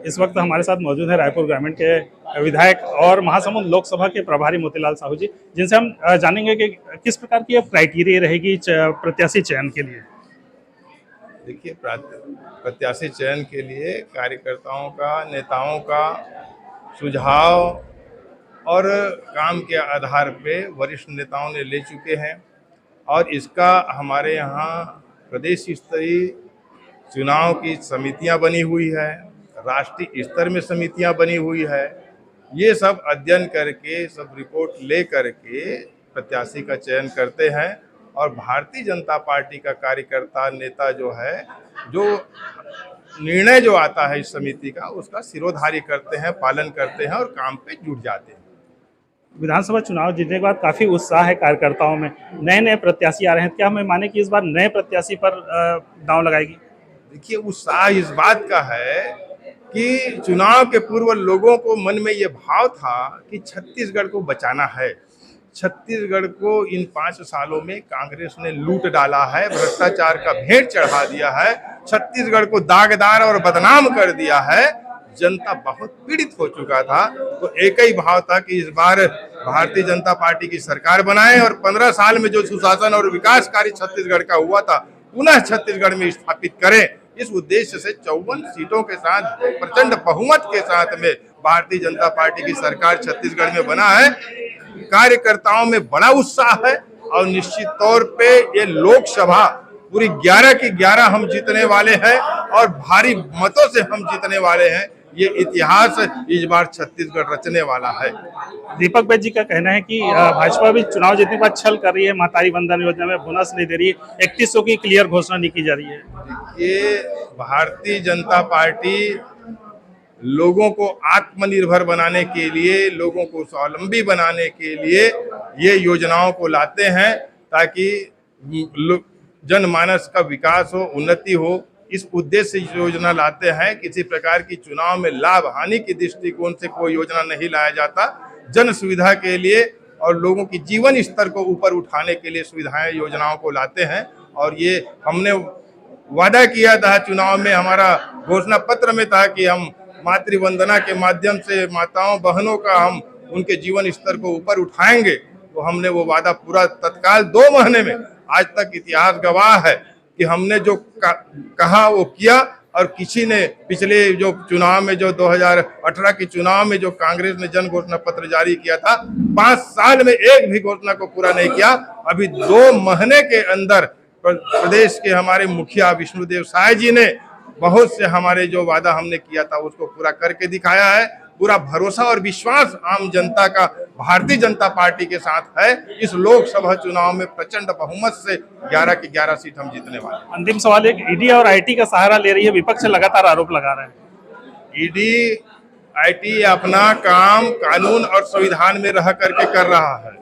इस वक्त हमारे साथ मौजूद है रायपुर ग्रामीण के विधायक और महासमुंद लोकसभा के प्रभारी मोतीलाल साहू जी, जिनसे हम जानेंगे कि किस प्रकार की क्राइटेरिया रहेगी प्रत्याशी चयन के लिए। देखिए, प्रत्याशी चयन के लिए कार्यकर्ताओं का, नेताओं का सुझाव और काम के आधार पे वरिष्ठ नेताओं ने ले चुके हैं और इसका हमारे यहाँ प्रदेश स्तरीय चुनाव की समितियां बनी हुई है, राष्ट्रीय स्तर में समितियां बनी हुई है। ये सब अध्ययन करके, सब रिपोर्ट ले करके प्रत्याशी का चयन करते हैं और भारतीय जनता पार्टी का कार्यकर्ता नेता जो है, जो निर्णय जो आता है इस समिति का, उसका सिरोधार्य करते हैं, पालन करते हैं और काम पे जुट जाते हैं। विधानसभा चुनाव जीतने के बाद काफी उत्साह है कार्यकर्ताओं में, नए नए प्रत्याशी आ रहे हैं। क्या हमें माने कि इस बार नए प्रत्याशी पर दांव लगाएगी? देखिए, उत्साह इस बात का है कि चुनाव के पूर्व लोगों को मन में ये भाव था कि छत्तीसगढ़ को बचाना है। छत्तीसगढ़ को इन 5 सालों में कांग्रेस ने लूट डाला है, भ्रष्टाचार का भेंट चढ़ा दिया है, छत्तीसगढ़ को दागदार और बदनाम कर दिया है। जनता बहुत पीड़ित हो चुका था, तो एक ही भाव था कि इस बार भारतीय जनता पार्टी की सरकार बनाए और 15 साल में जो सुशासन और विकास कार्य छत्तीसगढ़ का हुआ था पुनः छत्तीसगढ़ में स्थापित करें। इस उद्देश्य से 54 सीटों के साथ प्रचंड बहुमत के साथ में भारतीय जनता पार्टी की सरकार छत्तीसगढ़ में बना है। कार्यकर्ताओं में बड़ा उत्साह है और निश्चित तौर पे ये लोकसभा पूरी 11 की 11 हम जीतने वाले हैं और भारी मतों से हम जीतने वाले हैं। ये इतिहास इस बार छत्तीसगढ़ रचने वाला है। दीपक बैद जी का कहना है कि भाजपा भी चुनाव जीतने के बाद छल कर रही है, महतारी वंदन योजना में बोनस नहीं दे रही है, 3100 की क्लियर घोषणा नहीं की जा रही है। ये भारतीय जनता पार्टी लोगों को आत्मनिर्भर बनाने के लिए, लोगों को स्वावलंबी बनाने के लिए ये योजनाओं को लाते हैं ताकि जनमानस का विकास हो, उन्नति हो। इस उद्देश्य से योजना लाते हैं। किसी प्रकार की चुनाव में लाभ हानि की दृष्टिकोण से कोई योजना नहीं लाया जाता। जन सुविधा के लिए और लोगों की जीवन स्तर को ऊपर उठाने के लिए सुविधाएं, योजनाओं को लाते हैं और ये हमने वादा किया था चुनाव में, हमारा घोषणा पत्र में था कि हम मातृ वंदना के माध्यम से माताओं बहनों का हम उनके जीवन स्तर को ऊपर उठाएंगे। तो हमने वो वादा पूरा तत्काल 2 महीने में, आज तक इतिहास गवाह है कि हमने जो कहा वो किया और किसी ने पिछले जो चुनाव में, जो 2018 के चुनाव में जो कांग्रेस ने जन घोषणा पत्र जारी किया था, 5 साल में एक भी घोषणा को पूरा नहीं किया। अभी 2 महीने के अंदर प्रदेश के हमारे मुखिया विष्णुदेव साय जी ने बहुत से हमारे जो वादा हमने किया था उसको पूरा करके दिखाया है। पूरा भरोसा और विश्वास आम जनता का भारतीय जनता पार्टी के साथ है। इस लोकसभा चुनाव में प्रचंड बहुमत से 11 की 11 सीट हम जीतने वाले हैं। अंतिम सवाल है, ईडी और आईटी का सहारा ले रही है, विपक्ष लगातार आरोप लगा रहे हैं। ईडी आईटी अपना काम कानून और संविधान में रह करके कर रहा है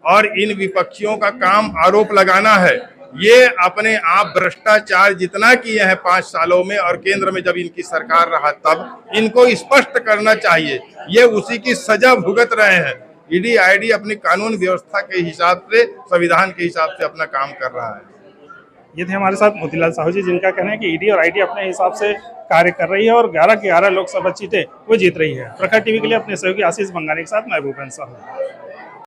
और इन विपक्षियों का काम आरोप लगाना है। ये अपने आप भ्रष्टाचार जितना किए हैं 5 सालों में और केंद्र में जब इनकी सरकार रहा तब, इनको स्पष्ट करना चाहिए। ये उसी की सजा भुगत रहे हैं। ईडी आईडी अपनी कानून व्यवस्था के हिसाब से, संविधान के हिसाब से अपना काम कर रहा है। ये थे हमारे साथ मोतीलाल साहू जी, जिनका कहना है कि ईडी और आईटी अपने हिसाब से कार्य कर रही है और 11 की 11 लोकसभा सीटें वो जीत रही है। प्रखर टीवी के लिए अपने सहयोगी आशीष बंगानी के साथ मैं भूपेंद्र साहू।